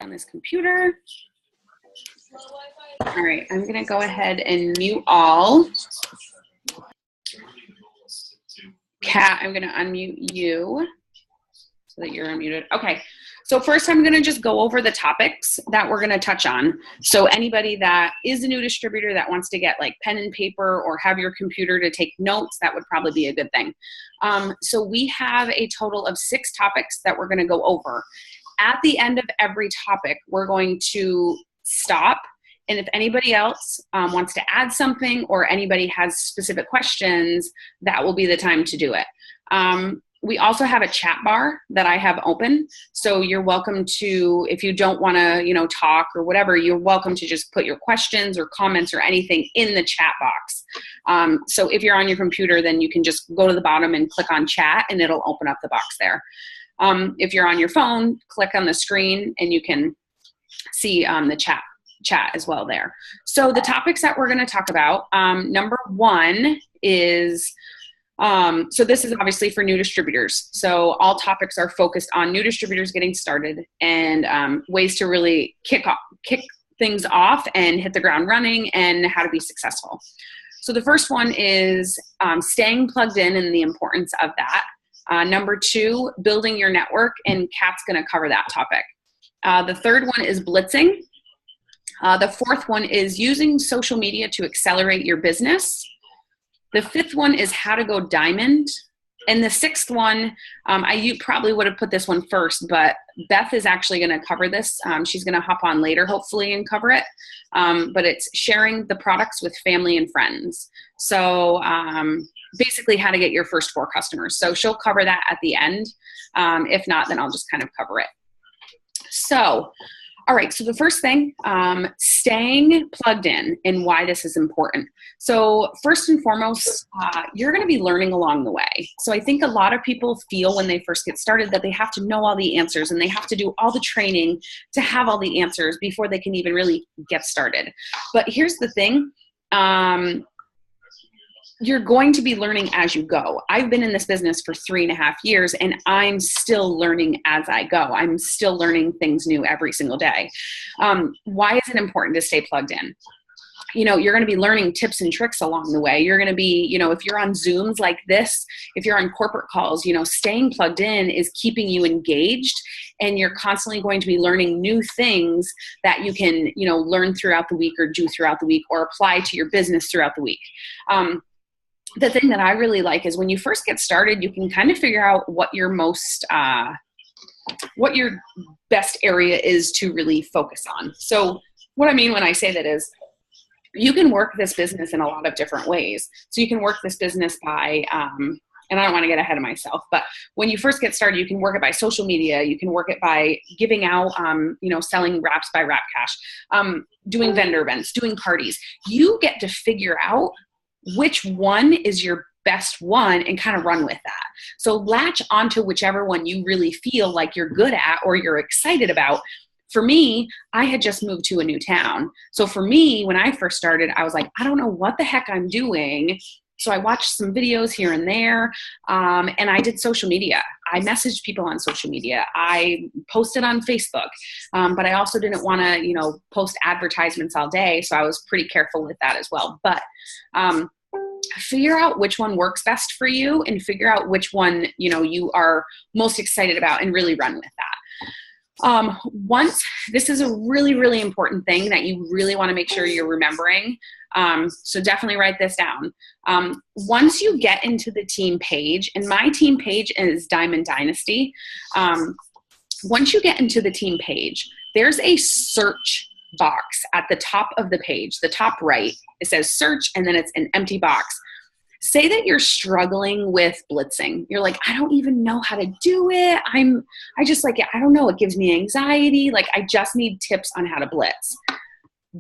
on this computer. All right, I'm gonna go ahead and mute all. Kat, I'm gonna unmute you so that you're unmuted. Okay, so first I'm gonna just go over the topics that we're gonna touch on. So anybody that is a new distributor that wants to get like pen and paper or have your computer to take notes, that would probably be a good thing. So we have a total of 6 topics that we're gonna go over. At the end of every topic, we're going to stop. And if anybody else wants to add something or anybody has specific questions, that will be the time to do it. We also have a chat bar that I have open. So you're welcome to, if you don't want to, talk or whatever, you're welcome to just put your questions or comments or anything in the chat box. So if you're on your computer, then you can just go to the bottom and click on chat and it'll open up the box there. If you're on your phone, click on the screen and you can see the chat as well there. So the topics that we're going to talk about, number 1 is, so this is obviously for new distributors. So all topics are focused on new distributors getting started and ways to really kick things off and hit the ground running and how to be successful. So the first one is staying plugged in and the importance of that. Number 2, building your network, and Kat's going to cover that topic. The third one is blitzing. The fourth one is using social media to accelerate your business. The 5th one is how to go diamond. And the 6th one, you probably would have put this one first, but Beth is actually going to cover this. She's going to hop on later, hopefully, and cover it. But it's sharing the products with family and friends. So basically how to get your first 4 customers. So she'll cover that at the end. If not, then I'll just kind of cover it. So, all right, so the first thing, staying plugged in and why this is important. So first and foremost, you're going to be learning along the way. So I think a lot of people feel when they first get started that they have to know all the answers and they have to do all the training to have all the answers before they can even really get started. But here's the thing. You're going to be learning as you go. I've been in this business for 3.5 years and I'm still learning as I go. I'm still learning things new every single day. Why is it important to stay plugged in? You're going to be learning tips and tricks along the way. You're going to be, if you're on Zooms like this, if you're on corporate calls, staying plugged in is keeping you engaged, and you're constantly going to be learning new things that you can, learn throughout the week or do throughout the week or apply to your business throughout the week. The thing that I really like is when you first get started, you can kind of figure out what your best area is to really focus on. So what I mean when I say that is you can work this business in a lot of different ways. So you can work this business by, and I don't want to get ahead of myself, but when you first get started, you can work it by social media. You can work it by giving out, selling wraps by Wrap Cash, doing vendor events, doing parties. You get to figure out which one is your best one and kind of run with that. So latch onto whichever one you really feel like you're good at or you're excited about. For me, I had just moved to a new town. So for me, when I first started, I was like, I don't know what the heck I'm doing. So I watched some videos here and there, and I did social media. I messaged people on social media. I posted on Facebook, but I also didn't want to, post advertisements all day. So I was pretty careful with that as well. But figure out which one works best for you and figure out which one, you are most excited about and really run with that. This is a really, really important thing that you really want to make sure you're remembering. So definitely write this down. Once you get into the team page, and my team page is Diamond Dynasty. Once you get into the team page, there's a search box at the top of the page, the top right. It says search, and then it's an empty box. Say that you're struggling with blitzing. You're like, I don't even know how to do it. I just like it. I don't know. It gives me anxiety. Like, I just need tips on how to blitz.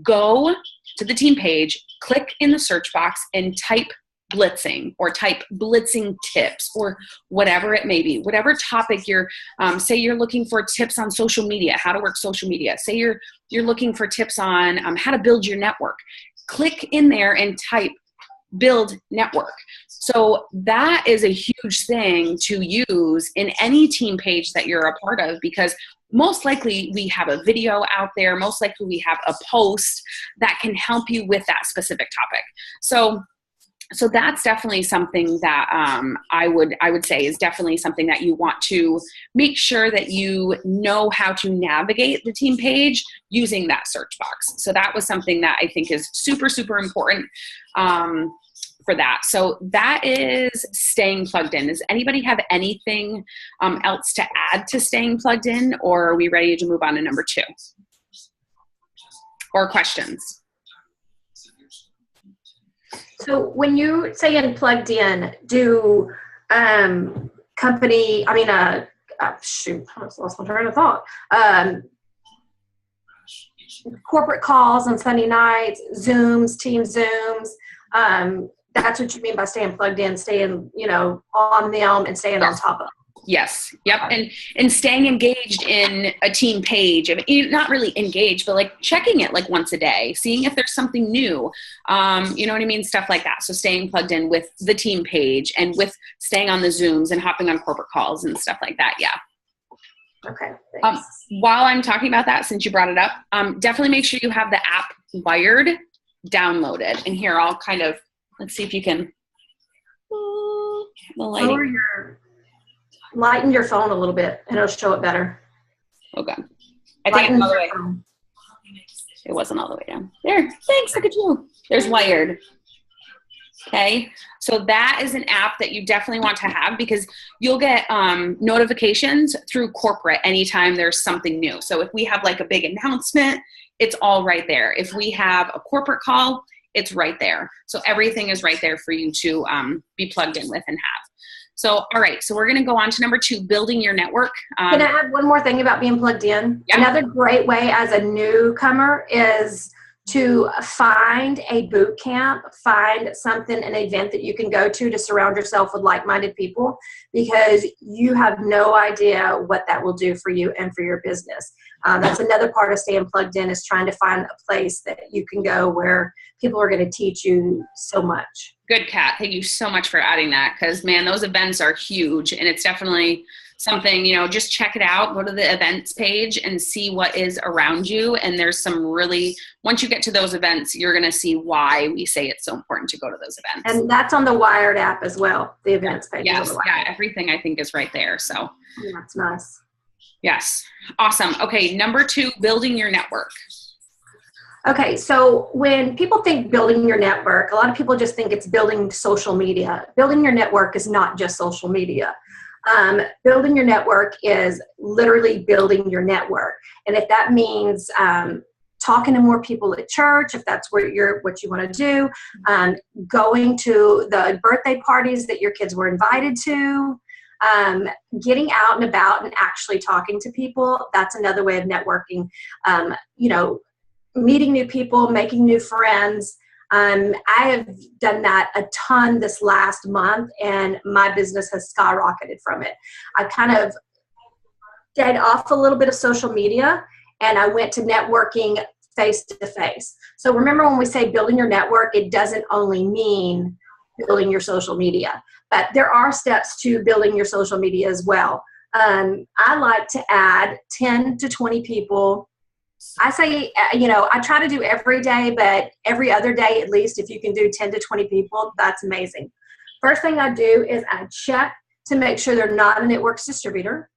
Go to the team page, click in the search box and type blitzing or type blitzing tips or whatever it may be. Whatever topic you're, say you're looking for tips on social media, how to work social media. Say you're looking for tips on how to build your network. Click in there and type build network. So that is a huge thing to use in any team page that you're a part of, because most likely we have a video out there. Most likely we have a post that can help you with that specific topic. So that's definitely something that I would say is definitely something that you want to make sure that you know how to navigate the team page using that search box. So that was something that I think is super, super important for that. So that is staying plugged in. Does anybody have anything else to add to staying plugged in, or are we ready to move on to number 2? Or questions? So when you say in plugged in, do shoot, I lost my train of thought. Corporate calls on Sunday nights, Zooms, team Zooms. That's what you mean by staying plugged in, staying, on them and staying on top of them. Yes. Yep. And staying engaged in a team page, not really engaged, but like checking it like once a day, seeing if there's something new, you know what I mean? Stuff like that. So staying plugged in with the team page and with staying on the Zooms and hopping on corporate calls and stuff like that. Yeah. Okay. Thanks. While I'm talking about that, since you brought it up, definitely make sure you have the app Wired downloaded. And here I'll let's see if you can. Lighten your phone a little bit and it'll show it better. Okay. I think it's all the way. It wasn't all the way down. There. Thanks. Look at you. There's Wired. Okay. So that is an app that you definitely want to have because you'll get notifications through corporate anytime there's something new. So if we have like a big announcement, it's all right there. If we have a corporate call, it's right there. So everything is right there for you to be plugged in with and have. So, all right. So we're going to go on to number 2, building your network. Can I add one more thing about being plugged in? Yeah. Another great way as a newcomer is to find a boot camp, find something, an event that you can go to surround yourself with like-minded people, because you have no idea what that will do for you and for your business. That's another part of staying plugged in, is trying to find a place that you can go where people are going to teach you so much. Good, Kat. Thank you so much for adding that, because, man, those events are huge, and it's definitely something, just check it out, go to the events page and see what is around you. And there's some really, once you get to those events, you're going to see why we say it's so important to go to those events. And that's on the Wired app as well, the events page. Yes, yeah, everything I think is right there. So yeah, that's nice. Yes. Awesome. Okay. Number 2, building your network. Okay, so when people think building your network, a lot of people just think it's building social media. Building your network is not just social media. Building your network is literally building your network. And if that means talking to more people at church, if that's what you want to do, going to the birthday parties that your kids were invited to, getting out and about and actually talking to people, that's another way of networking. Meeting new people, making new friends. I have done that a ton this last month, and my business has skyrocketed from it. I kind of stayed off a little bit of social media, and I went to networking face to face. So remember, when we say building your network, it doesn't only mean building your social media, but there are steps to building your social media as well. I like to add 10 to 20 people. I say, I try to do every day, but every other day at least, if you can do 10 to 20 people, that's amazing. First thing I do is I check to make sure they're not a networks distributor.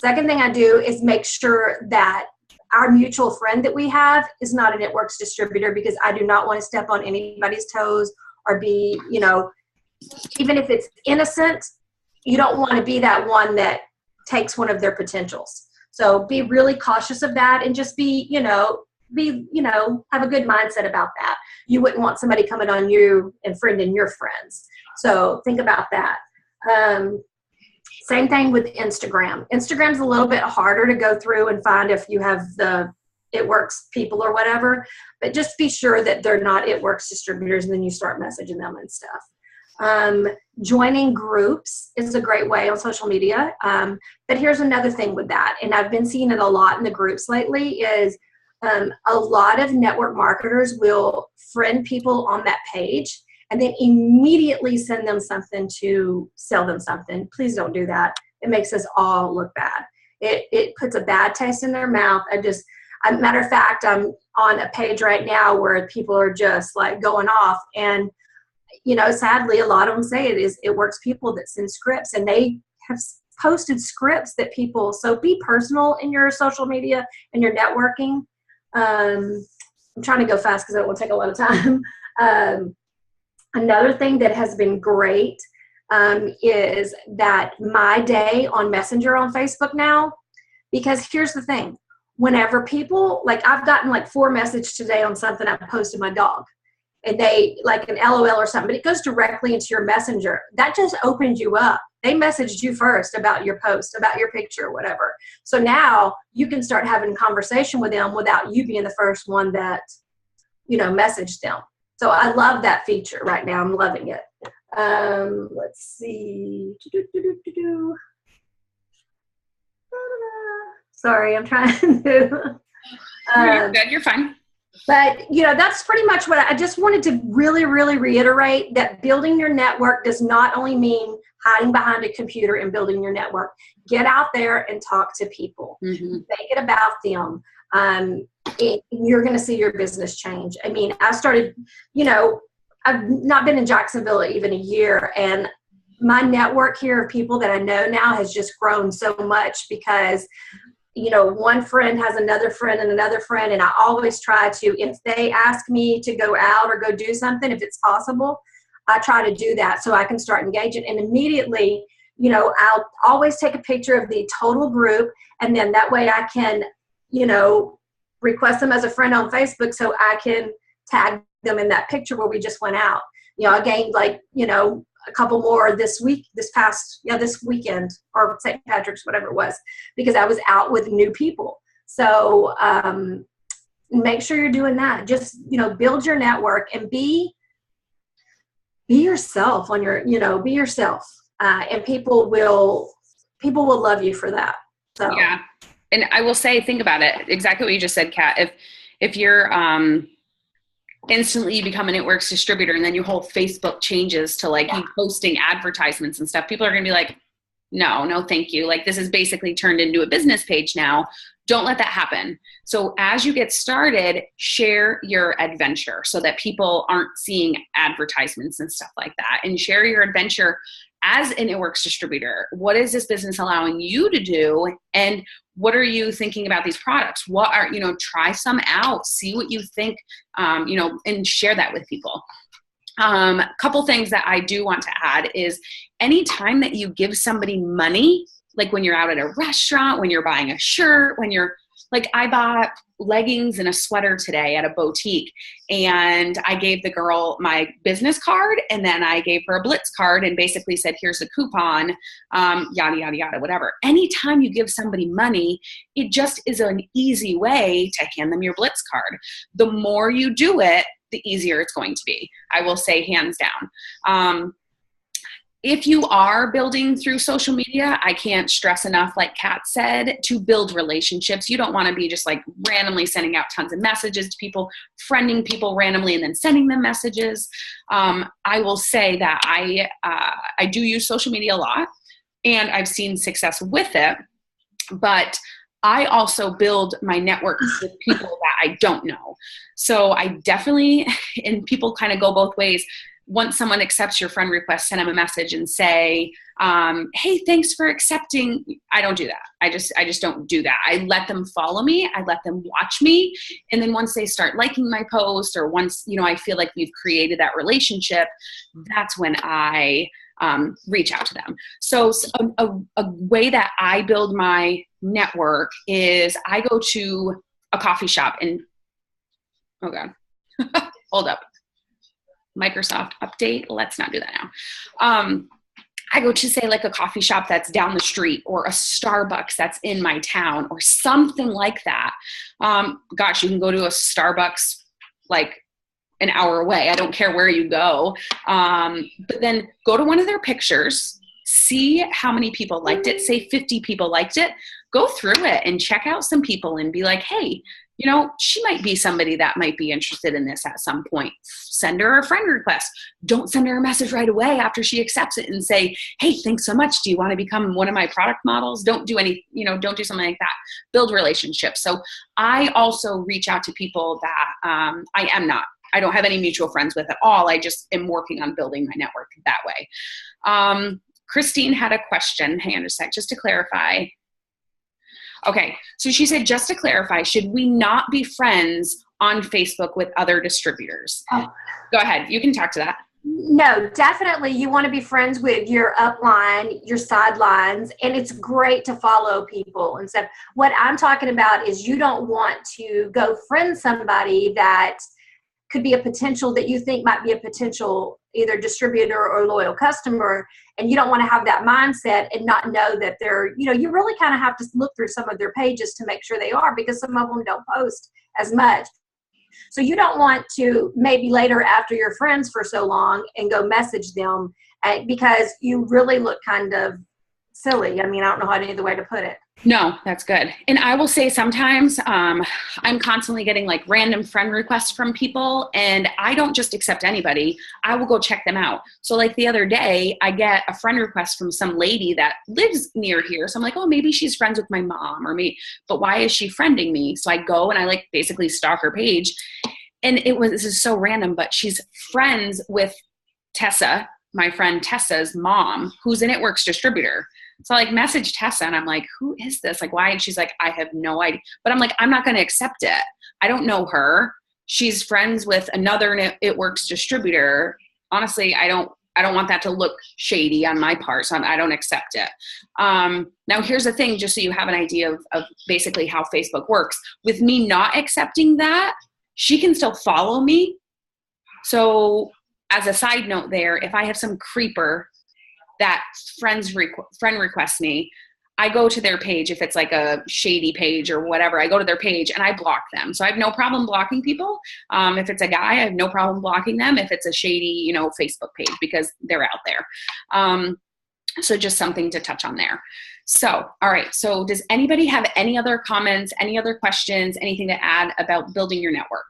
Second thing I do is make sure that our mutual friend that we have is not a networks distributor, because I do not want to step on anybody's toes or be, even if it's innocent, you don't want to be that one that takes one of their potentials. So be really cautious of that, and just have a good mindset about that. You wouldn't want somebody coming on you and friending your friends. So think about that. Same thing with Instagram. Instagram's a little bit harder to go through and find if you have It Works people or whatever, but just be sure that they're not It Works distributors, and then you start messaging them and stuff. Joining groups is a great way on social media. But here's another thing with that, and I've been seeing it a lot in the groups lately, is a lot of network marketers will friend people on that page and then immediately send them something to sell them something. Please don't do that. It makes us all look bad. It puts a bad taste in their mouth. Matter of fact, I'm on a page right now where people are just like going off, and sadly, a lot of them say it works people that send scripts, and they have posted scripts that people. So be personal in your social media and your networking. I'm trying to go fast because I don't want to take a lot of time. Another thing that has been great is that my day on Messenger on Facebook now, because here's the thing. Whenever people, like I've gotten like 4 messages today on something I posted my dog, and they like an LOL or something, but it goes directly into your Messenger. That just opens you up. They messaged you first about your post, about your picture, or whatever. So now you can start having a conversation with them without you being the first one that, messaged them. So I love that feature right now. I'm loving it. Let's see. Sorry, I'm trying to. You're good. You're fine. But, that's pretty much what I just wanted to really, really reiterate, that building your network does not only mean hiding behind a computer and building your network. Get out there and talk to people. Mm-hmm. Make it about them. You're going to see your business change. I mean, I started, I've not been in Jacksonville even a year, and my network here of people that I know now has just grown so much because one friend has another friend and another friend. And I always try to, if they ask me to go out or go do something, if it's possible, I try to do that so I can start engaging. And immediately, I'll always take a picture of the total group. And then that way I can, request them as a friend on Facebook so I can tag them in that picture where we just went out. I gained a couple more this weekend, or St. Patrick's, whatever it was, because I was out with new people. So make sure you're doing that. Just, build your network and be yourself on your, be yourself. And people will love you for that. So yeah. And I will say, think about it. Exactly what you just said, Kat. If you're, instantly you become an It Works distributor, and then your whole Facebook changes to you posting advertisements and stuff, people are going to be like, no, thank you. Like, this is basically turned into a business page now. Don't let that happen. So as you get started, share your adventure so that people aren't seeing advertisements and stuff like that, and share your adventure as an It Works distributor. What is this business allowing you to do? And what are you thinking about these products? What are, try some out, see what you think, and share that with people. A couple things that I do want to add is anytime that you give somebody money, like when you're out at a restaurant, when you're buying a shirt, when you're like, I bought leggings and a sweater today at a boutique, and I gave the girl my business card, and then I gave her a Blitz card and basically said, here's a coupon, yada, yada, yada, whatever. Anytime you give somebody money, it just is an easy way to hand them your Blitz card. The more you do it, the easier it's going to be. I will say hands down. If you are building through social media, I can't stress enough, like Kat said, to build relationships. You don't want to be just like randomly sending out tons of messages to people, friending people randomly and then sending them messages. I will say that I do use social media a lot, and I've seen success with it, but I also build my network with people that I don't know. So I definitely, and people kind of go both ways. Once someone accepts your friend request, send them a message and say, hey, thanks for accepting. I don't do that. I just don't do that. I let them follow me. I let them watch me. And then once they start liking my post, or once, I feel like we've created that relationship, that's when I reach out to them. So a way that I build my network is I go to a coffee shop and, oh God, hold up. Microsoft update. Let's not do that now. I go to, say, like a coffee shop that's down the street, or a Starbucks that's in my town, or something like that. Gosh, you can go to a Starbucks like an hour away. I don't care where you go. But then go to one of their pictures, see how many people liked it. Say 50 people liked it. Go through it and check out some people and be like, hey, you know, she might be somebody that might be interested in this at some point. Send her a friend request. Don't send her a message right away after she accepts it and say, hey, thanks so much. Do you want to become one of my product models? Don't do don't do something like that. Build relationships. So I also reach out to people that I don't have any mutual friends with at all. I just am working on building my network that way. Christine had a question. Hang on a sec, just to clarify. Okay, so she said, just to clarify, should we not be friends on Facebook with other distributors? Oh. Go ahead, you can talk to that. No, definitely you want to be friends with your upline, your sidelines, and it's great to follow people and stuff. What I'm talking about is you don't want to go friend somebody that could be a potential that you think might be a potential either distributor or loyal customer, and you don't want to have that mindset and not know that they're, you really kind of have to look through some of their pages to make sure they are, because some of them don't post as much. So you don't want to maybe later after you're friends for so long and go message them because you really look kind of silly. I mean, I don't know any other way to put it. No, that's good. And I will say sometimes I'm constantly getting like random friend requests from people, and I don't just accept anybody. I will go check them out. So like the other day, I get a friend request from some lady that lives near here. So I'm like, oh, maybe she's friends with my mom or me, but why is she friending me? So I go and I like basically stalk her page. And this is so random, but she's friends with Tessa, my friend Tessa's mom, who's an It Works distributor. So I like message Tessa and I'm like, who is this? Like, why? And she's like, I have no idea. But I'm like, I'm not going to accept it. I don't know her. She's friends with another It Works distributor. Honestly, I don't want that to look shady on my part. So I don't accept it. Now here's the thing, just so you have an idea of basically how Facebook works. With me not accepting that, she can still follow me. So as a side note there, if I have some creeper that friend requests me, I go to their page. If it's like a shady page or whatever, I go to their page and I block them. So I have no problem blocking people. If it's a guy, I have no problem blocking them. If it's a shady, Facebook page, because they're out there. So just something to touch on there. So, all right. So does anybody have any other comments, any other questions, anything to add about building your network?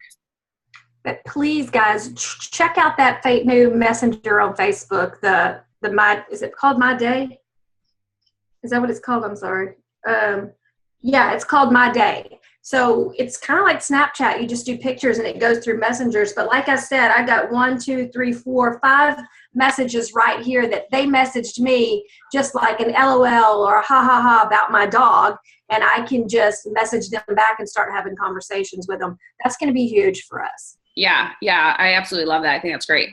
But please, guys, check out that new messenger on Facebook. Is it called My Day? Is that what it's called? I'm sorry. Yeah, it's called My Day. So it's kind of like Snapchat. You just do pictures and it goes through messengers. But like I said, I got 1, 2, 3, 4, 5 messages right here that they messaged me, just like an LOL or a ha ha ha about my dog. And I can just message them back and start having conversations with them. That's going to be huge for us. Yeah, I absolutely love that. I think that's great.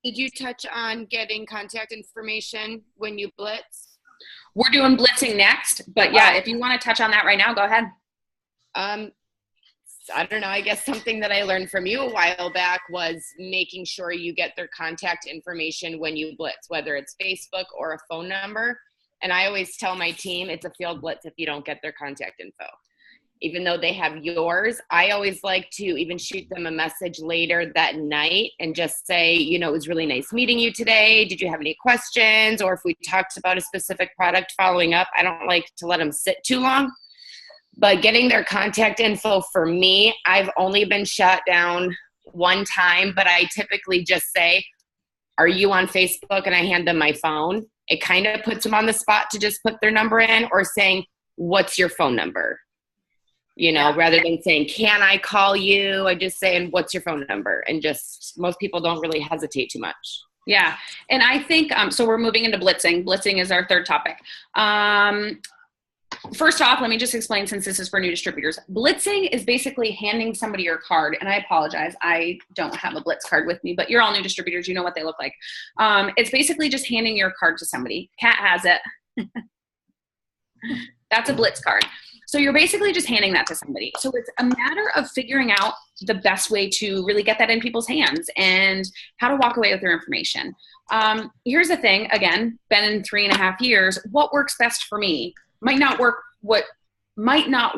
Did you touch on getting contact information when you blitz? We're doing blitzing next, but yeah, if you want to touch on that right now, go ahead. I don't know. I guess something that I learned from you a while back was making sure you get their contact information when you blitz, whether it's Facebook or a phone number. And I always tell my team it's a field blitz if you don't get their contact info. Even though they have yours, I always like to even shoot them a message later that night and just say, it was really nice meeting you today. Did you have any questions? Or if we talked about a specific product, following up. I don't like to let them sit too long. But getting their contact info for me, I've only been shut down one time, but I typically just say, are you on Facebook? And I hand them my phone. It kind of puts them on the spot to just put their number in, or saying, what's your phone number? Rather than saying, can I call you? I just say, and what's your phone number? And just, most people don't really hesitate too much. Yeah. And I think, so we're moving into blitzing. Blitzing is our third topic. First off, let me just explain, since this is for new distributors. Blitzing is basically handing somebody your card. And I apologize, I don't have a blitz card with me, but you're all new distributors. You know what they look like. It's basically just handing your card to somebody. Kat has it. That's a blitz card. So you're basically just handing that to somebody. So it's a matter of figuring out the best way to really get that in people's hands and how to walk away with their information. Here's the thing, again, been in 3.5 years, what works best for me might not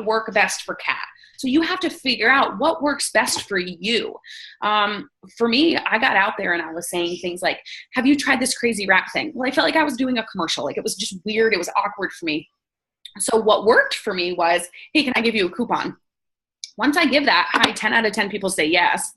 work best for Kat. So you have to figure out what works best for you. For me, I got out there and I was saying things like, have you tried this crazy wrap thing? Well, I felt like I was doing a commercial. Like, it was just weird. It was awkward for me. So what worked for me was, hey, can I give you a coupon? Once I give that, 10 out of 10 people say yes.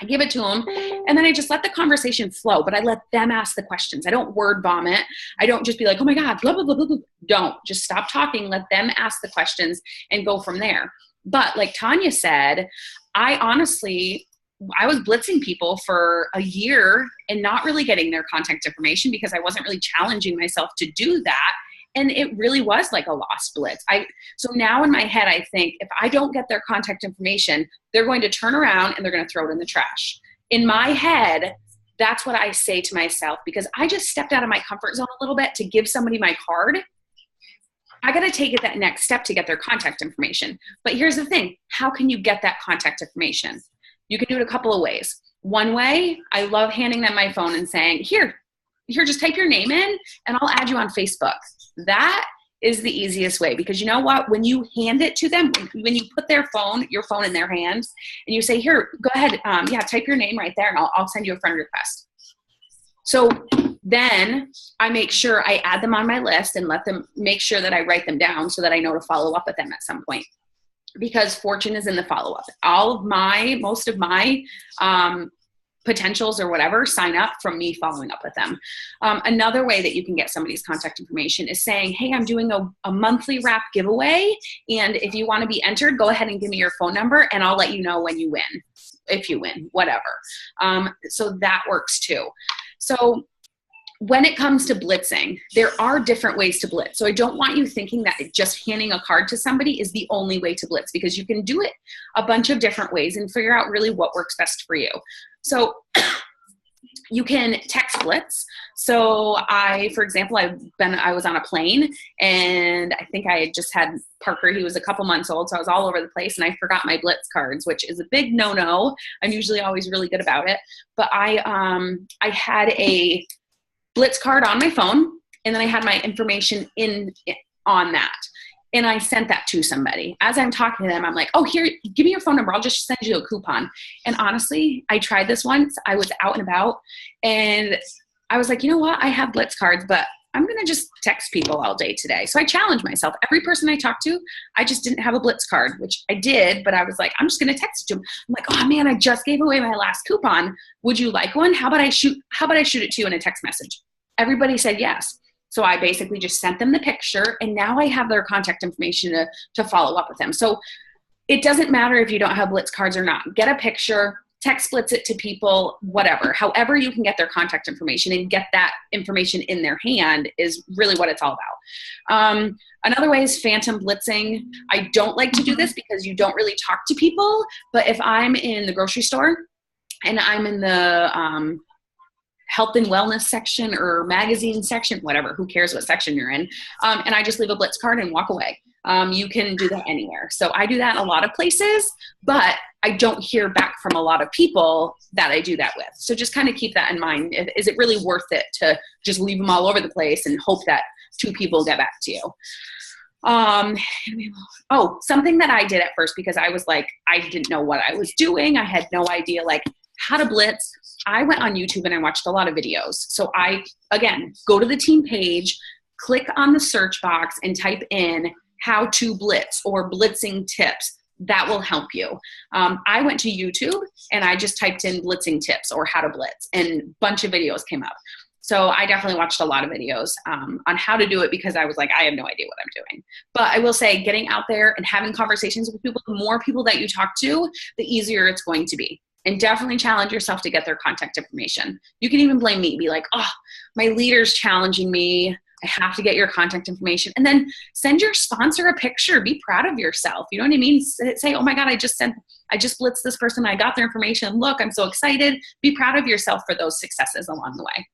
I give it to them, and then I just let the conversation flow, but I let them ask the questions. I don't word vomit. I don't just be like, oh my God, blah, blah, blah, blah, blah. Don't. Just stop talking, let them ask the questions and go from there. But like Tanya said, I was blitzing people for a year and not really getting their contact information because I wasn't really challenging myself to do that. And it really was like a lost blitz. So now in my head, I think if I don't get their contact information, they're going to turn around and they're going to throw it in the trash. In my head, that's what I say to myself, because I just stepped out of my comfort zone a little bit to give somebody my card. I got to take it that next step to get their contact information. But here's the thing. How can you get that contact information? You can do it a couple of ways. One way, I love handing them my phone and saying, here, just type your name in and I'll add you on Facebook. That is the easiest way, because you know what? When you hand it to them, when you put your phone in their hands and you say, here, go ahead. Type your name right there and I'll send you a friend request. So then I make sure I add them on my list and let them make sure that I write them down so that I know to follow up with them at some point, because fortune is in the follow-up. Most of my potentials or whatever sign up from me following up with them. Another way that you can get somebody's contact information is saying, hey, I'm doing a monthly wrap giveaway. And if you want to be entered, go ahead and give me your phone number and I'll let you know when you win, if you win, whatever. So that works too. So when it comes to blitzing, there are different ways to blitz. So I don't want you thinking that just handing a card to somebody is the only way to blitz, because you can do it a bunch of different ways and figure out really what works best for you. So you can text blitz. So for example, I was on a plane and I think I had just had Parker. He was a couple months old. So I was all over the place and I forgot my blitz cards, which is a big no-no. I'm usually always really good about it. But I had a blitz card on my phone, and then I had my information on that. And I sent that to somebody. As I'm talking to them, I'm like, oh, here, give me your phone number. I'll just send you a coupon. And honestly, I tried this once. I was out and about and I was like, you know what? I have blitz cards, but I'm going to just text people all day today. So I challenged myself. Every person I talked to, I just didn't have a blitz card, which I did, but I was like, I'm just going to text them. I'm like, oh man, I just gave away my last coupon. Would you like one? How about I shoot it to you in a text message? Everybody said yes. So I basically just sent them the picture and now I have their contact information to follow up with them. So it doesn't matter if you don't have blitz cards or not. Get a picture, text blitz it to people, whatever. However you can get their contact information and get that information in their hand is really what it's all about. Another way is phantom blitzing. I don't like to do this because you don't really talk to people, but if I'm in the grocery store and I'm in the health and wellness section or magazine section, whatever, who cares what section you're in, and I just leave a blitz card and walk away. You can do that anywhere. So I do that in a lot of places, but I don't hear back from a lot of people that I do that with. So just kind of keep that in mind. Is it really worth it to just leave them all over the place and hope that 2 people get back to you? Something that I did at first, because I was like, I didn't know what I was doing. I had no idea like how to blitz. I went on YouTube and I watched a lot of videos. So I, again, go to the team page, click on the search box and type in how to blitz or blitzing tips. That will help you. I went to YouTube and I just typed in blitzing tips or how to blitz, and a bunch of videos came up. So I definitely watched a lot of videos on how to do it, because I was like, I have no idea what I'm doing. But I will say, getting out there and having conversations with people, the more people that you talk to, the easier it's going to be. And definitely challenge yourself to get their contact information. You can even blame me. Be like, oh, my leader's challenging me. I have to get your contact information. And then send your sponsor a picture. Be proud of yourself. You know what I mean? Say, oh my God, I just blitzed this person. I got their information. Look, I'm so excited. Be proud of yourself for those successes along the way.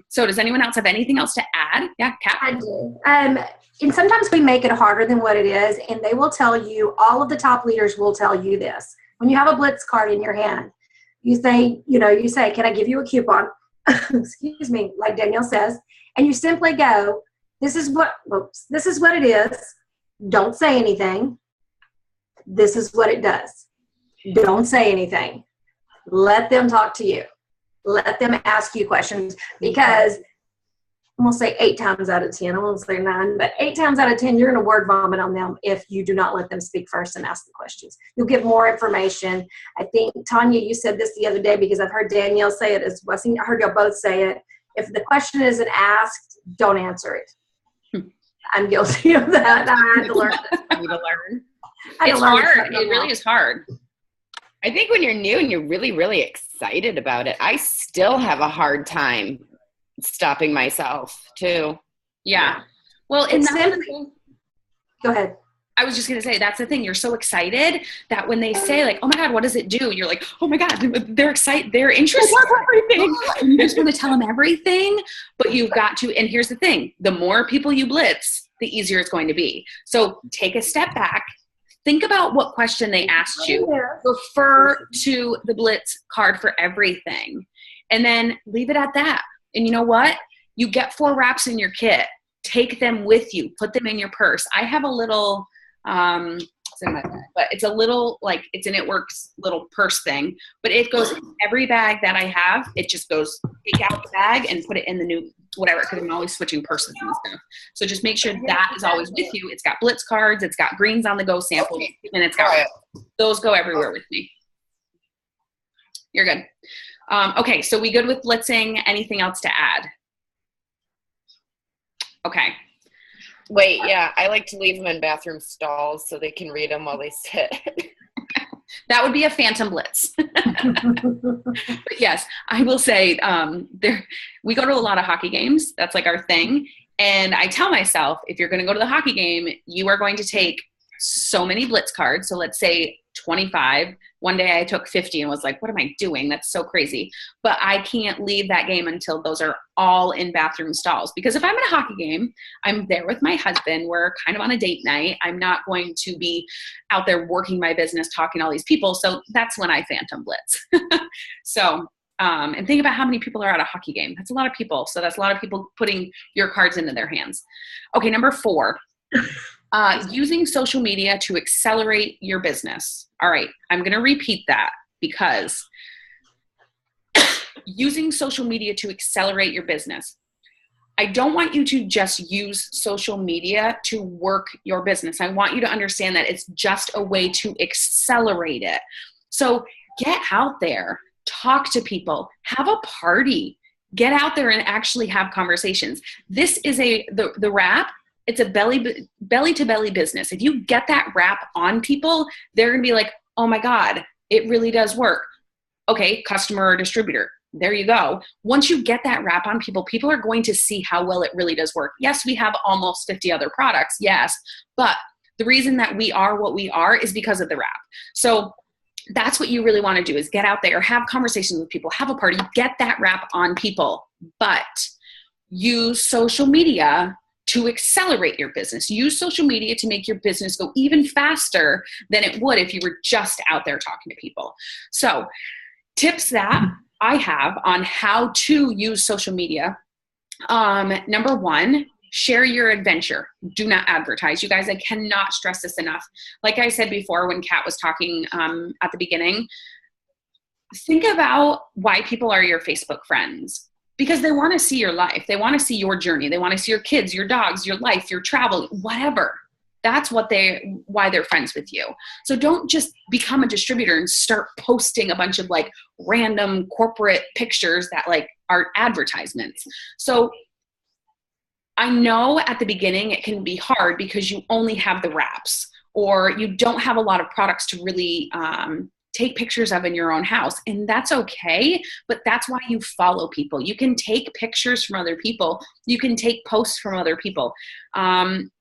So does anyone else have anything else to add? Yeah, Kat? I do. And sometimes we make it harder than what it is. And they will tell you, all of the top leaders will tell you this. When you have a blitz card in your hand, you say, can I give you a coupon? Excuse me, like Danielle says, and you simply go, this is what it is. Don't say anything. This is what it does. Don't say anything. Let them talk to you. Let them ask you questions, because I'm going to say 8 times out of 10. I won't say 9, but 8 times out of 10, you're going to word vomit on them if you do not let them speak first and ask the questions. You'll get more information. I think, Tanya, you said this the other day because I've heard Danielle say it as well. I heard y'all both say it. If the question isn't asked, don't answer it. I'm guilty of that. I had to learn this. It's hard. It really is hard. I think when you're new and you're really, really excited about it, I still have a hard time stopping myself too. Yeah. Well, and go ahead. I was just going to say, that's the thing. You're so excited that when they say like, oh my God, what does it do? You're like, oh my God, they're excited. They're interested in everything. You just want to tell them everything, but you've got to, and here's the thing, the more people you blitz, the easier it's going to be. So take a step back. Think about what question they asked you. Refer to the blitz card for everything. And then leave it at that. And you know what? You get 4 wraps in your kit. Take them with you. Put them in your purse. I have a little, it's in my bag, but it's a little, like, it's an It Works little purse thing. But it goes in every bag that I have. It just goes, take out the bag and put it in the new, whatever, because I'm always switching purses and stuff. So just make sure that is always with you. It's got blitz cards. It's got greens on the go samples. And it's got, those go everywhere with me. You're good. Okay, so we good with blitzing? Anything else to add? Okay. Wait, yeah, I like to leave them in bathroom stalls so they can read them while they sit. That would be a phantom blitz. But yes, I will say we go to a lot of hockey games. That's like our thing. And I tell myself, if you're going to go to the hockey game, you are going to take so many blitz cards. So let's say 25. One day I took 50 and was like, what am I doing? That's so crazy. But I can't leave that game until those are all in bathroom stalls. Because if I'm in a hockey game, I'm there with my husband. We're kind of on a date night. I'm not going to be out there working my business, talking to all these people. So that's when I phantom blitz. So, and think about how many people are at a hockey game. That's a lot of people. So that's a lot of people putting your cards into their hands. Okay, number 4. Using social media to accelerate your business. All right, I'm going to repeat that because using social media to accelerate your business. I don't want you to just use social media to work your business. I want you to understand that it's just a way to accelerate it. So get out there, talk to people, have a party, get out there and actually have conversations. This is the wrap. It's a belly to belly business. If you get that wrap on people, they're going to be like, oh my God, it really does work. Okay, customer or distributor. There you go. Once you get that wrap on people, people are going to see how well it really does work. Yes, we have almost 50 other products. Yes. But the reason that we are what we are is because of the wrap. So that's what you really want to do is get out there, have conversations with people, have a party, get that wrap on people, but use social media to accelerate your business. Use social media to make your business go even faster than it would if you were just out there talking to people. So tips that I have on how to use social media. Number 1, share your adventure. Do not advertise. You guys, I cannot stress this enough. Like I said before when Kat was talking at the beginning, think about why people are your Facebook friends. Because they want to see your life. They want to see your journey. They want to see your kids, your dogs, your life, your travel, whatever. That's why they're friends with you. So don't just become a distributor and start posting a bunch of like random corporate pictures that like are advertisements. So I know at the beginning it can be hard because you only have the wraps or you don't have a lot of products to really take pictures of in your own house. And that's okay, but that's why you follow people. You can take pictures from other people. You can take posts from other people.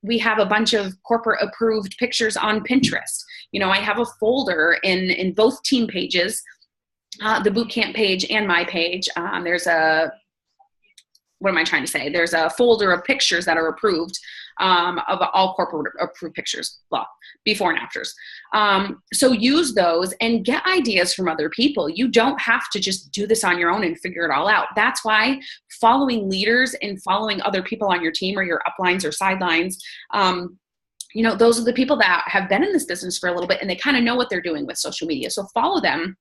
We have a bunch of corporate approved pictures on Pinterest. You know, I have a folder in both team pages, the bootcamp page and my page. There's a folder of pictures that are approved of all corporate approved pictures, before and afters. So use those and get ideas from other people. You don't have to just do this on your own and figure it all out. That's why following leaders and following other people on your team or your uplines or sidelines, you know, those are the people that have been in this business for a little bit and they kind of know what they're doing with social media. So follow them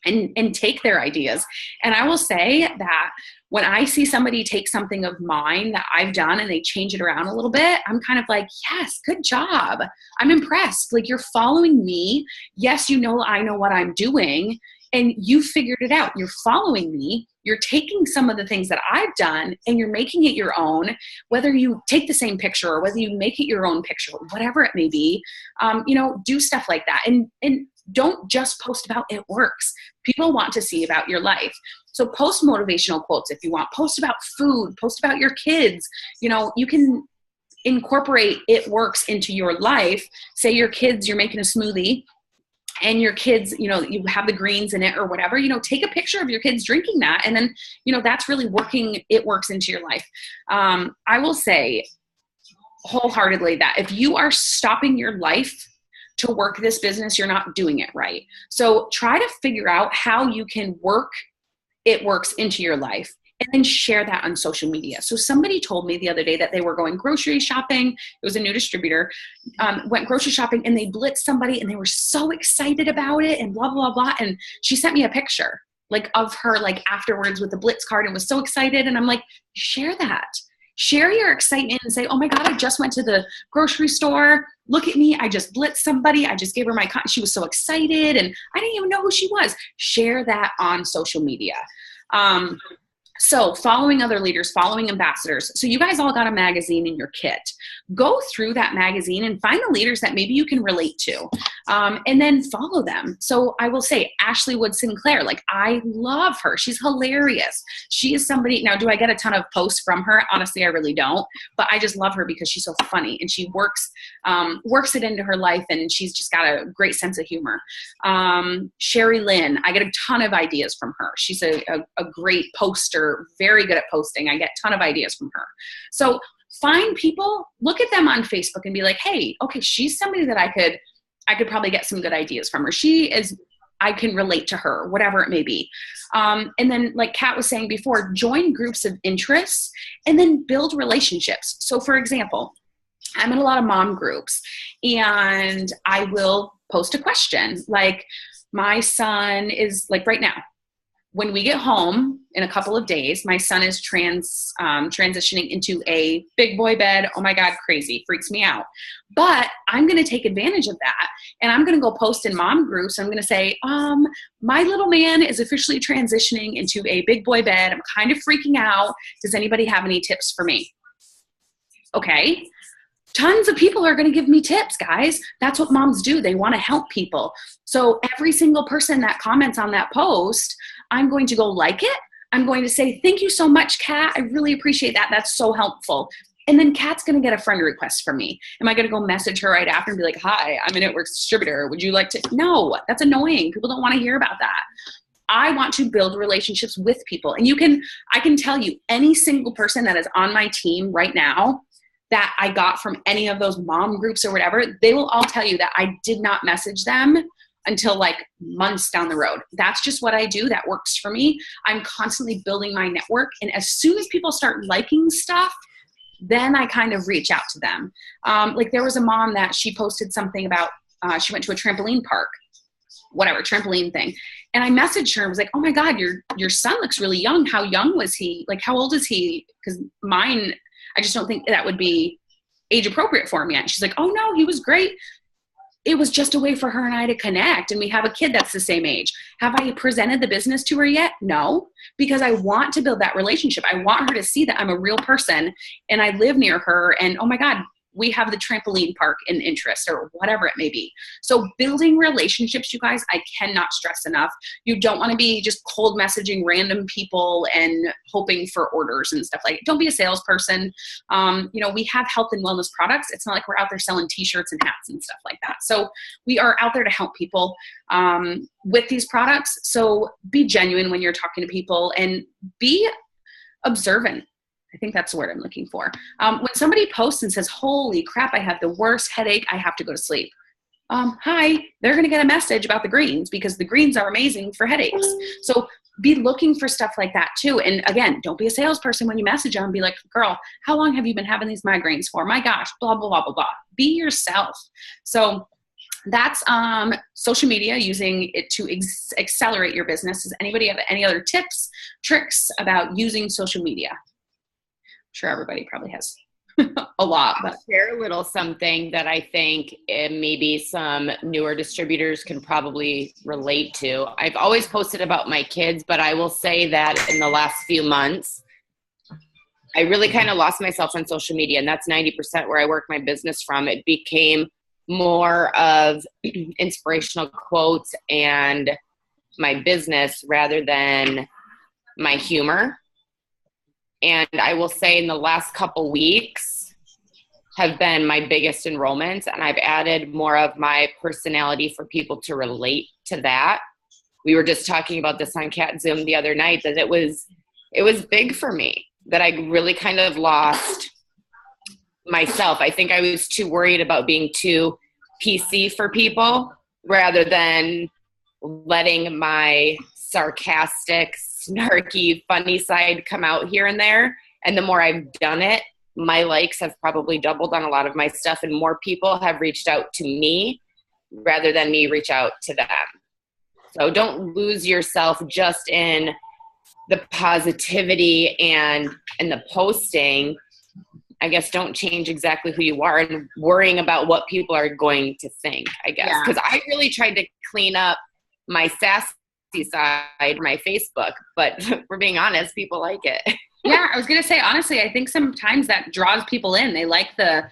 and take their ideas. And I will say that when I see somebody take something of mine that I've done and they change it around a little bit, I'm kind of like, yes, good job. I'm impressed. Like, you're following me. Yes, you know, I know what I'm doing, and you figured it out. You're following me. You're taking some of the things that I've done and you're making it your own, whether you take the same picture or whether you make it your own picture, whatever it may be. Do stuff like that. And don't just post about it works. People want to see about your life. So post motivational quotes if you want. Post about food. Post about your kids. You can incorporate it works into your life. Say your kids, you're making a smoothie, and your kids, you have the greens in it or whatever, take a picture of your kids drinking that. And then, that's really working. It works into your life. I will say wholeheartedly that if you are stopping your life to work this business, you're not doing it right. So try to figure out how you can work it works into your life, and then share that on social media. So somebody told me the other day that they were going grocery shopping. It was a new distributor, went grocery shopping, and they blitzed somebody and they were so excited about it and blah, blah, blah. And she sent me a picture of her afterwards with the blitz card and was so excited. And I'm like, share that. Share your excitement and say, oh my God, I just went to the grocery store. Look at me. I just blitzed somebody. I just gave her my she was so excited and I didn't even know who she was. Share that on social media. So following other leaders, following ambassadors. So you guys all got a magazine in your kit. Go through that magazine and find the leaders that maybe you can relate to, and then follow them. So I will say Ashley Wood Sinclair, I love her. She's hilarious. She is somebody, now do I get a ton of posts from her? Honestly, I really don't, but I just love her because she's so funny and she works it into her life, and she's just got a great sense of humor. Sherry Lynn, I get a ton of ideas from her. She's a great poster, very good at posting. I get a ton of ideas from her. So find people, look at them on Facebook and be like, hey, okay, she's somebody that I could probably get some good ideas from her. I can relate to her, whatever it may be. And then like Kat was saying before, join groups of interests and then build relationships. So for example, I'm in a lot of mom groups and I will post a question. Like my son is right now, when we get home in a couple of days, my son is transitioning into a big boy bed. Oh my God, crazy, freaks me out. But I'm going to take advantage of that. And I'm going to go post in mom groups. I'm going to say, my little man is officially transitioning into a big boy bed. I'm kind of freaking out. Does anybody have any tips for me? Okay. Tons of people are going to give me tips, guys. That's what moms do. They want to help people. So every single person that comments on that post, I'm going to go like it. I'm going to say, thank you so much, Kat. I really appreciate that. That's so helpful. And then Kat's going to get a friend request from me. Am I going to go message her right after and be like, hi, I'm a network distributor. Would you like to? No, that's annoying. People don't want to hear about that. I want to build relationships with people. And I can tell you any single person that is on my team right now that I got from any of those mom groups or whatever, they will all tell you that I did not message them until months down the road. That's just what I do. That works for me. I'm constantly building my network. And as soon as people start liking stuff, then I kind of reach out to them. There was a mom that she posted something about, she went to a trampoline park, whatever, trampoline thing. And I messaged her and was like, oh my God, your son looks really young. How young was he? How old is he? Because mine, I just don't think that would be age appropriate for him yet. And she's like, oh no, he was great. It was just a way for her and I to connect. And we have a kid that's the same age. Have I presented the business to her yet? No, because I want to build that relationship. I want her to see that I'm a real person and I live near her. And oh my God, we have the trampoline park in interest or whatever it may be. So building relationships, you guys, I cannot stress enough. You don't want to be just cold messaging random people and hoping for orders and stuff like that. Don't be a salesperson. We have health and wellness products. It's not like we're out there selling t-shirts and hats and stuff like that. So we are out there to help people with these products. So be genuine when you're talking to people and be observant. I think that's the word I'm looking for. When somebody posts and says, holy crap, I have the worst headache, I have to go to sleep. Hi, they're going to get a message about the greens because the greens are amazing for headaches. So be looking for stuff like that too. And again, don't be a salesperson when you message them. Be like, girl, how long have you been having these migraines for? My gosh, blah, blah, blah, blah, blah. Be yourself. So that's social media, using it to accelerate your business. Does anybody have any other tips, tricks about using social media? I'm sure everybody probably has a lot. But I'll share a little something that I think maybe some newer distributors can probably relate to. I've always posted about my kids, but I will say that in the last few months, I really kind of lost myself on social media, and that's 90% where I work my business from. It became more of inspirational quotes and my business rather than my humor. And I will say in the last couple weeks have been my biggest enrollments, and I've added more of my personality for people to relate to that. We were just talking about this on Cat Zoom the other night, that it was big for me, that I really kind of lost myself. I think I was too worried about being too PC for people rather than letting my sarcastic, snarky, funny side come out here and there. And the more I've done it, my likes have probably doubled on a lot of my stuff, and more people have reached out to me rather than me reach out to them. So don't lose yourself just in the positivity and the posting. I guess don't change exactly who you are and worrying about what people are going to think, I guess. Because I really tried to clean up my sassy side, my Facebook, but if we're being honest, people like it. Yeah, I was going to say, honestly, I think sometimes that draws people in. They like the,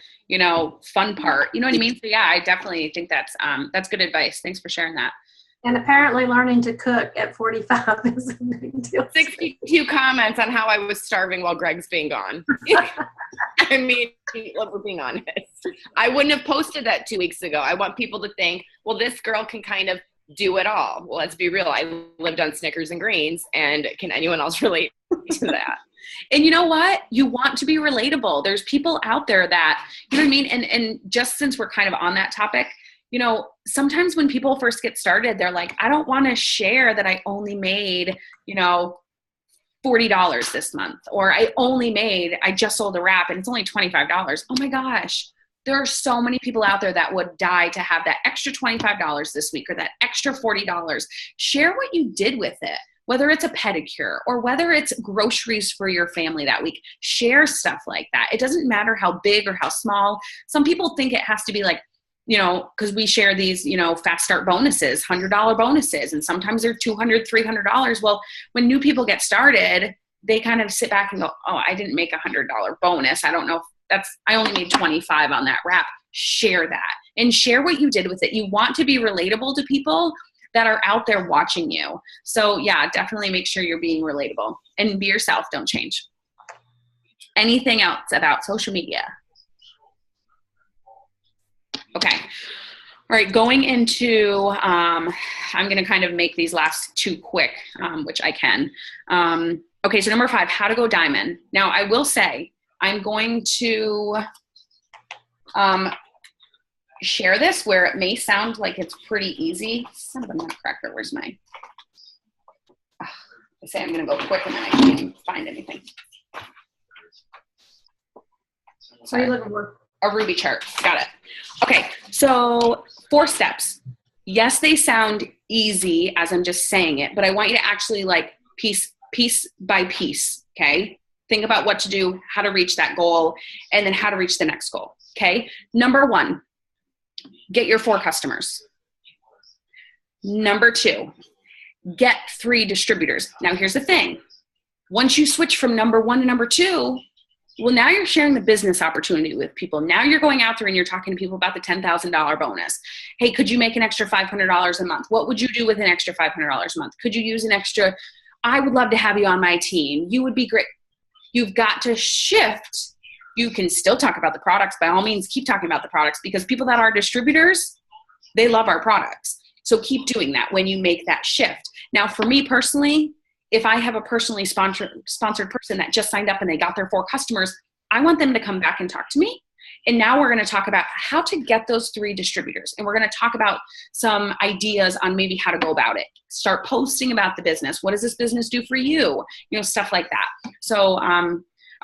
fun part. You know what I mean? So yeah, I definitely think that's good advice. Thanks for sharing that. And apparently learning to cook at 45 is a big deal. 62 comments on how I was starving while Greg's being gone. I mean, we're being honest. I wouldn't have posted that 2 weeks ago. I want people to think, well, this girl can kind of do it all. Well, let's be real. I lived on Snickers and greens, and can anyone else relate to that? And you know what? You want to be relatable. There's people out there that, you know what I mean? And just since we're kind of on that topic, sometimes when people first get started, they're like, I don't want to share that I only made, $40 this month, or I just sold a wrap and it's only $25. Oh my gosh. There are so many people out there that would die to have that extra $25 this week or that extra $40. Share what you did with it, whether it's a pedicure or whether it's groceries for your family that week. Share stuff like that. It doesn't matter how big or how small. Some people think it has to be like, because we share these, fast start bonuses, $100 bonuses, and sometimes they're $200, $300. Well, when new people get started, they kind of sit back and go, oh, I didn't make $100 bonus. I don't know if I only made 25 on that wrap. Share that and share what you did with it. You want to be relatable to people that are out there watching you. So yeah, definitely make sure you're being relatable and be yourself. Don't change. Anything else about social media? Okay. All right. Going into, I'm going to kind of make these last two quick, which I can. Okay. So number 5, how to go diamond. Now I will say I'm going to share this where it may sound like it's pretty easy. Son of a nutcracker. Where's my, I say I'm going to go quick and then I can't even find anything. What are you looking for? A Ruby chart. Got it. Okay. So 4 steps. Yes, they sound easy as I'm just saying it, but I want you to actually like piece by piece. Okay. Think about what to do, how to reach that goal, and then how to reach the next goal. Okay. Number 1, get your 4 customers. Number 2, get 3 distributors. Now here's the thing. Once you switch from number 1 to number 2, well, now you're sharing the business opportunity with people. Now you're going out there and you're talking to people about the $10,000 bonus. Hey, could you make an extra $500 a month? What would you do with an extra $500 a month? Could you use an extra, I would love to have you on my team. You would be great. You've got to shift. You can still talk about the products. By all means, keep talking about the products, because people that are distributors, they love our products. So keep doing that when you make that shift. Now, for me personally, if I have a personally sponsored person that just signed up and they got their 4 customers, I want them to come back and talk to me. And now we're going to talk about how to get those 3 distributors. And we're going to talk about some ideas on maybe how to go about it. Start posting about the business. What does this business do for you? Stuff like that. So,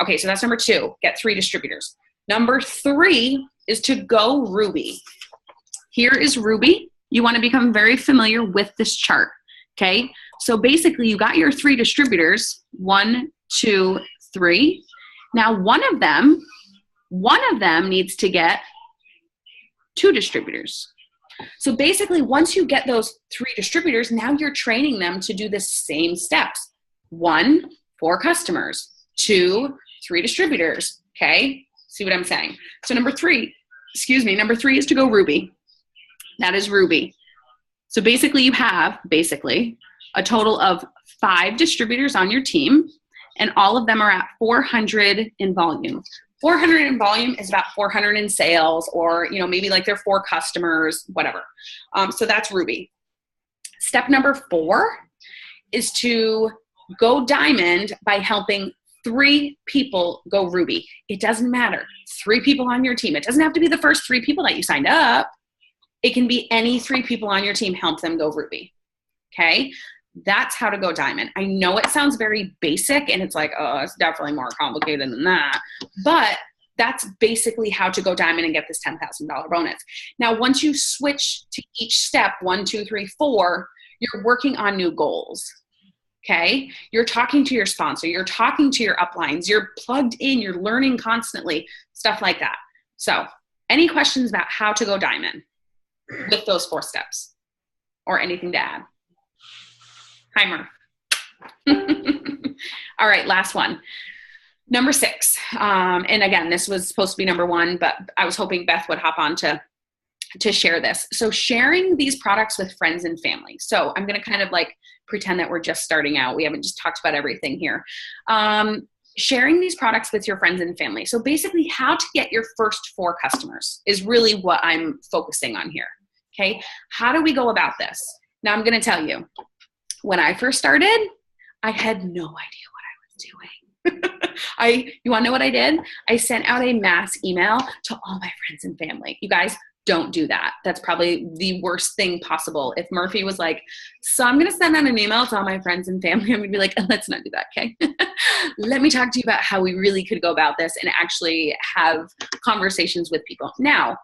okay, so that's number 2, get 3 distributors. Number 3 is to go Ruby. Here is Ruby. You want to become very familiar with this chart. Okay. So basically you got your 3 distributors, 1, 2, 3. Now one of them needs to get 2 distributors. So basically once you get those 3 distributors, now you're training them to do the same steps. 1, 4 customers, 2, 3 distributors. Okay. See what I'm saying? So number 3 is to go Ruby. That is Ruby. So basically you have a total of 5 distributors on your team, and all of them are at 400 in volume. 400 in volume is about 400 in sales, or, you know, maybe like they're 4 customers, whatever. So that's Ruby. Step number 4 is to go diamond by helping 3 people go Ruby. It doesn't matter. 3 people on your team. It doesn't have to be the first 3 people that you signed up. It can be any 3 people on your team. Help them go Ruby. Okay. That's how to go diamond. I know it sounds very basic and it's like, oh, it's definitely more complicated than that. But that's basically how to go diamond and get this $10,000 bonus. Now, once you switch to each step, 1, 2, 3, 4, you're working on new goals. Okay. You're talking to your sponsor. You're talking to your uplines. You're plugged in. You're learning constantly, stuff like that. So any questions about how to go diamond with those 4 steps or anything to add? Hi, Murph. All right, last one. Number 6. And again, this was supposed to be number 1, but I was hoping Beth would hop on to share this. So sharing these products with friends and family. So I'm going to kind of like pretend that we're just starting out. We haven't just talked about everything here. Sharing these products with your friends and family. So basically how to get your first 4 customers is really what I'm focusing on here. Okay. How do we go about this? Now I'm going to tell you, when I first started, I had no idea what I was doing. You want to know what I did? I sent out a mass email to all my friends and family. You guys, don't do that. That's probably the worst thing possible. If Murphy was like, so I'm going to send out an email to all my friends and family, I'm going to be like, let's not do that, okay? Let me talk to you about how we really could go about this and actually have conversations with people. Now,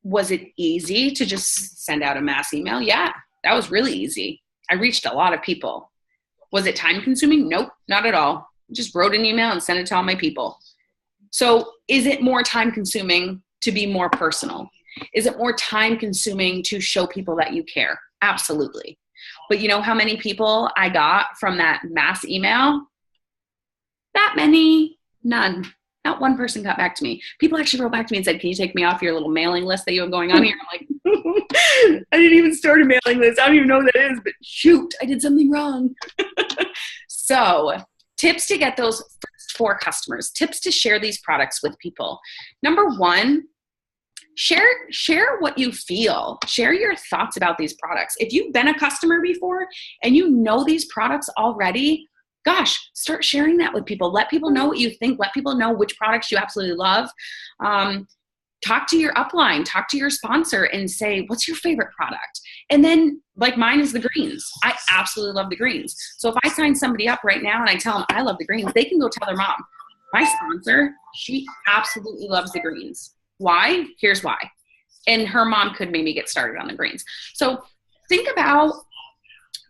was it easy to just send out a mass email? Yeah, that was really easy. I reached a lot of people. Was it time consuming? Nope, not at all. Just wrote an email and sent it to all my people. So is it more time consuming to be more personal? Is it more time consuming to show people that you care? Absolutely. But you know how many people I got from that mass email? That many? None. Not one person got back to me. People actually wrote back to me and said, can you take me off your little mailing list that you have going on here? I'm like, I didn't even start a mailing list. I don't even know what that is, but shoot, I did something wrong. So tips to get those first 4 customers, tips to share these products with people. Number 1, share what you feel. Share your thoughts about these products. If you've been a customer before and you know these products already, gosh, start sharing that with people. Let people know what you think. Let people know which products you absolutely love. Talk to your upline, talk to your sponsor and say, what's your favorite product? And then like mine is the greens. I absolutely love the greens. So if I sign somebody up right now and I tell them I love the greens, they can go tell their mom. My sponsor, she absolutely loves the greens. Why? Here's why. And her mom could maybe get started on the greens. So think about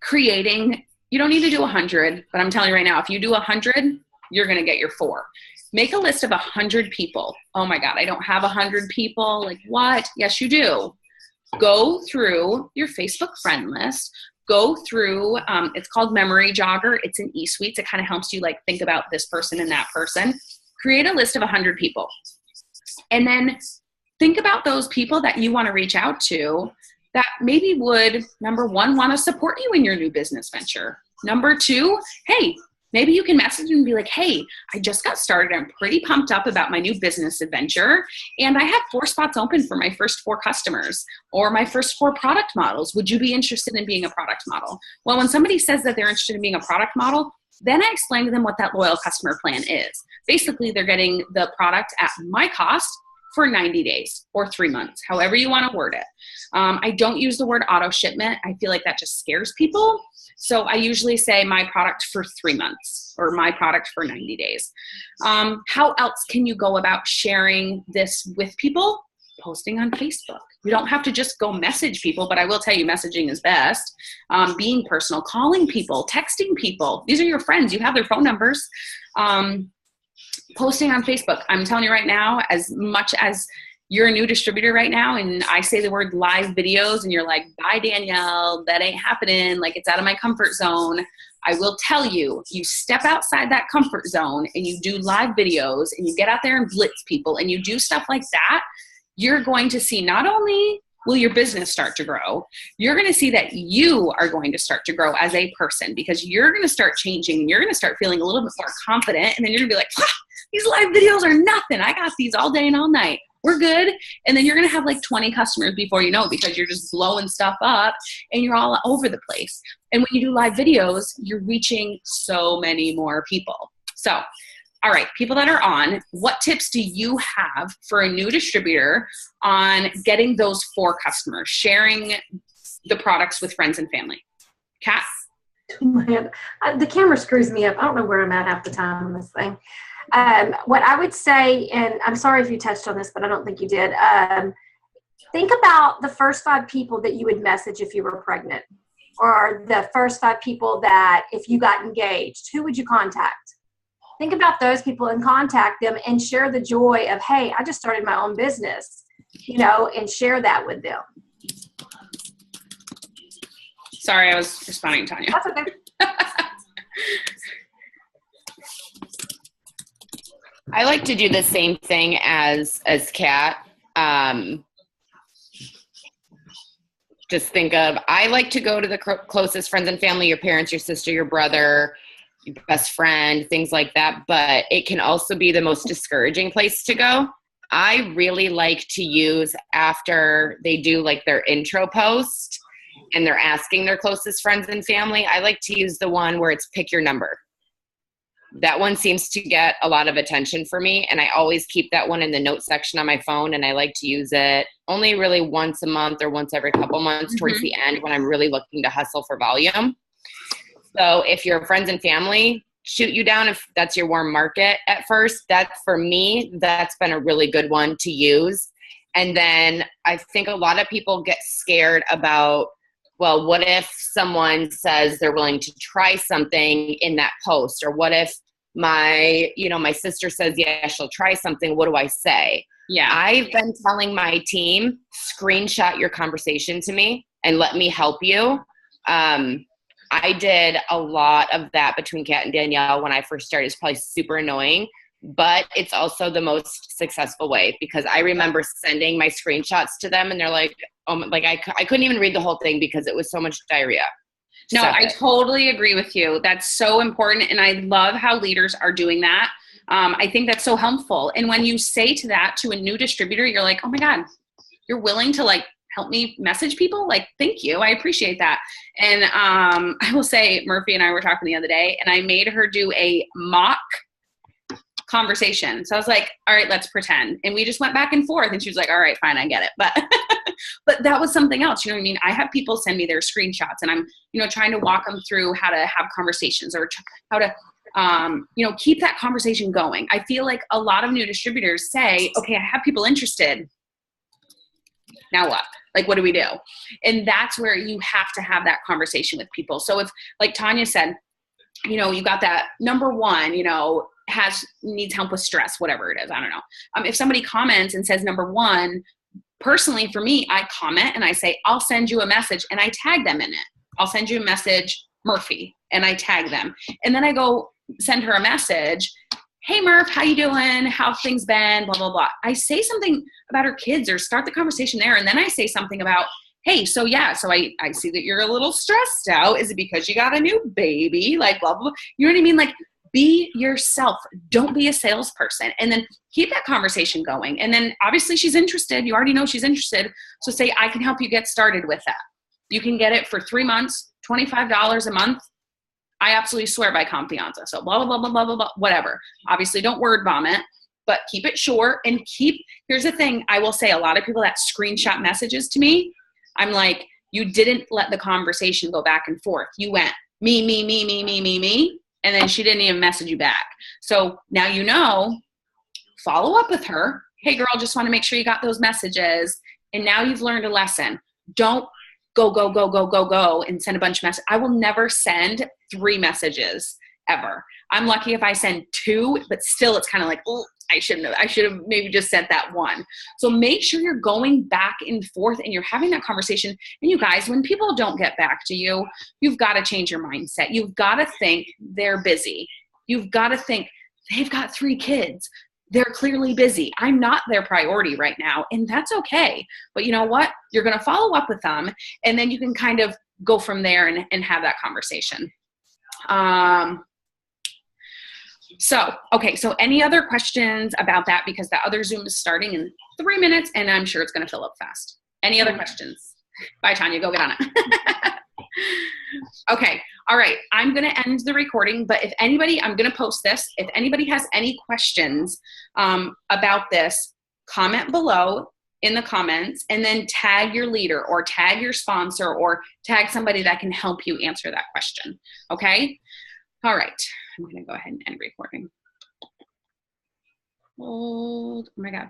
creating, you don't need to do 100, but I'm telling you right now, if you do 100, you're going to get your 4. Make a list of 100 people. Oh my God, I don't have 100 people. Like what? Yes, you do. Go through your Facebook friend list. Go through, it's called Memory Jogger. It's in eSuites. It kind of helps you like think about this person and that person. Create a list of 100 people. And then think about those people that you want to reach out to that maybe would, number 1, want to support you in your new business venture. Number 2, hey, maybe you can message and be like, hey, I just got started. I'm pretty pumped up about my new business adventure. And I have 4 spots open for my first 4 customers or my first 4 product models. Would you be interested in being a product model? Well, when somebody says that they're interested in being a product model, then I explain to them what that loyal customer plan is. Basically, they're getting the product at my cost for 90 days or 3 months, however you want to word it. I don't use the word auto shipment. I feel like that just scares people. So I usually say my product for 3 months or my product for 90 days. How else can you go about sharing this with people? Posting on Facebook. You don't have to just go message people, but I will tell you messaging is best. Being personal, calling people, texting people. These are your friends. You have their phone numbers. Posting on Facebook. I'm telling you right now, as much as you're a new distributor right now and I say the word live videos and you're like, bye Danielle, that ain't happening. Like, it's out of my comfort zone. I will tell you, you step outside that comfort zone and you do live videos and you get out there and blitz people and you do stuff like that, you're going to see not only will your business start to grow, you're going to see that you are going to start to grow as a person, because you're going to start changing and you're going to start feeling a little bit more confident. And then you're going to be like, these live videos are nothing. I got these all day and all night. We're good. And then you're going to have like 20 customers before you know it, because you're just blowing stuff up and you're all over the place. And when you do live videos, you're reaching so many more people. So, all right, people that are on, what tips do you have for a new distributor on getting those 4 customers, sharing the products with friends and family? Kat? Man, the camera screws me up. I don't know where I'm at half the time on this thing. What I would say, and I'm sorry if you touched on this, but I don't think you did. Think about the first 5 people that you would message if you were pregnant, or the first 5 people that if you got engaged, who would you contact? Think about those people and contact them and share the joy of, hey, I just started my own business, and share that with them. Sorry, I was responding, Tanya. That's okay. I like to do the same thing as Kat. Just think of, I like to go to the closest friends and family, your parents, your sister, your brother, your best friend, things like that. But it can also be the most discouraging place to go. I really like to use, after they do like their intro post and they're asking their closest friends and family, I like to use the one where it's pick your number. That one seems to get a lot of attention for me, and I always keep that one in the notes section on my phone, and I like to use it only really once a month or once every couple months towards the end when I'm really looking to hustle for volume. So if your friends and family shoot you down, if that's your warm market at first, that's, for me, that's been a really good one to use. And then I think a lot of people get scared about, well, what if someone says they're willing to try something in that post? Or what if my sister says, yeah, she'll try something. What do I say? Yeah. I've been telling my team, screenshot your conversation to me and let me help you. I did a lot of that between Kat and Danielle when I first started. It's probably super annoying, but it's also the most successful way, because I remember sending my screenshots to them and they're like, I couldn't even read the whole thing because it was so much diarrhea. No, I totally agree with you. That's so important. And I love how leaders are doing that. I think that's so helpful. And when you say to that to a new distributor, you're like, oh my God, you're willing to like help me message people? Like, thank you. I appreciate that. And I will say, Murphy and I were talking the other day and I made her do a mock conversation. So I was like, all right, let's pretend. And we just went back and forth and she was like, all right, fine, I get it. But that was something else. You know what I mean? I have people send me their screenshots and I'm, trying to walk them through how to have conversations or how to, keep that conversation going. I feel like a lot of new distributors say, okay, I have people interested. Now what? Like, what do we do? And that's where you have to have that conversation with people. So if, like Tanya said, you got that number one, needs help with stress, whatever it is. I don't know. If somebody comments and says number one, personally for me, I comment and I say, I'll send you a message and I tag them in it. I'll send you a message, Murphy, and I tag them. And then I go send her a message. Hey Murph, how you doing? How have things been? Blah, blah, blah. I say something about her kids or start the conversation there. And then I say something about, hey, so I see that you're a little stressed out. Is it because you got a new baby? Like, blah, blah, blah. You know what I mean? Like, be yourself. Don't be a salesperson. And then keep that conversation going. And then obviously she's interested. You already know she's interested. So say, I can help you get started with that. You can get it for 3 months, $25 a month. I absolutely swear by Confianza. So blah, blah, blah, blah, blah, blah, whatever. Obviously don't word vomit, but keep it short and here's the thing. I will say a lot of people that screenshot messages to me, I'm like, you didn't let the conversation go back and forth. You went me, me, me, me, me, me, me. And then she didn't even message you back. So now follow up with her. Hey girl, just want to make sure you got those messages. And now you've learned a lesson. Don't go and send a bunch of messages. I will never send 3 messages ever. I'm lucky if I send 2, but still it's kind of like, oh, I should have maybe just sent that 1. So make sure you're going back and forth and you're having that conversation. And you guys, when people don't get back to you, you've got to change your mindset. You've got to think they're busy. You've got to think they've got 3 kids. They're clearly busy. I'm not their priority right now, and that's okay. But you know what? You're going to follow up with them, and then you can kind of go from there and have that conversation. So any other questions about that? Because the other Zoom is starting in 3 minutes, and I'm sure it's going to fill up fast. Any other questions? Bye, Tanya. Go get on it. Okay. All right. I'm going to end the recording, but if anybody, I'm going to post this. If anybody has any questions about this, comment below in the comments and then tag your leader or tag your sponsor or tag somebody that can help you answer that question. Okay. All right. I'm going to go ahead and end recording. Hold. Oh my God.